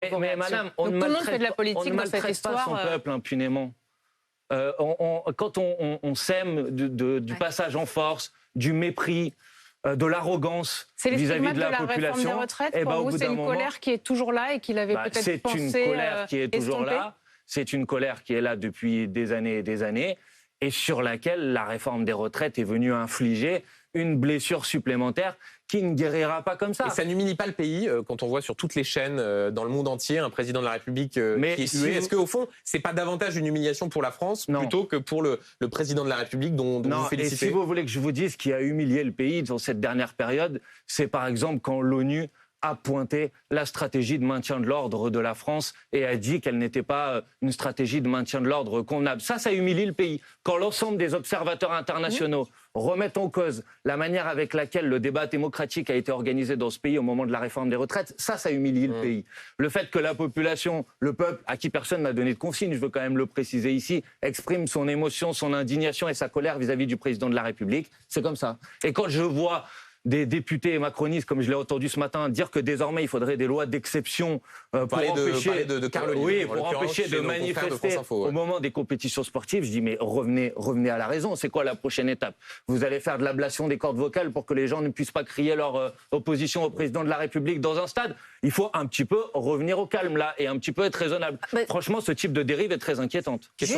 Mais madame, on ne tout le monde fait de la maltraite politique dans cette pas son histoire. peuple impunément. Quand on sème du passage en force, du mépris, de l'arrogance C'est les vis-à-vis stigmates de la réforme des population, retraites, eh pour ben, au vous, bout c'est d'un une moment, colère qui est toujours là et qu'il avait peut-être pensé c'est une colère qui est toujours estomper. là. C'est une colère qui est là depuis des années et des années, et sur laquelle la réforme des retraites est venue infliger une blessure supplémentaire qui ne guérira pas comme ça. Et ça n'humilie pas le pays quand on voit sur toutes les chaînes dans le monde entier un président de la République qui est hué. Est-ce qu'au fond, c'est pas davantage une humiliation pour la France plutôt que pour le président de la République dont vous félicitez? Et si vous voulez que je vous dise ce qui a humilié le pays dans cette dernière période, c'est par exemple quand l'ONU a pointé la stratégie de maintien de l'ordre de la France et a dit qu'elle n'était pas une stratégie de maintien de l'ordre convenable. Ça humilie le pays. Quand l'ensemble des observateurs internationaux remettent en cause la manière avec laquelle le débat démocratique a été organisé dans ce pays au moment de la réforme des retraites, ça humilie le pays. Le fait que la population, le peuple, à qui personne n'a donné de consigne, je veux quand même le préciser ici, exprime son émotion, son indignation et sa colère vis-à-vis du président de la République, c'est comme ça. Et quand je vois des députés macronistes, comme je l'ai entendu ce matin, dire que désormais il faudrait des lois d'exception pour empêcher de manifester au moment des compétitions sportives. Je dis mais revenez à la raison. C'est quoi la prochaine étape? Vous allez faire de l'ablation des cordes vocales pour que les gens ne puissent pas crier leur opposition au président de la République dans un stade? Il faut un petit peu revenir au calme là et un petit peu être raisonnable. Franchement, ce type de dérive est très inquiétante.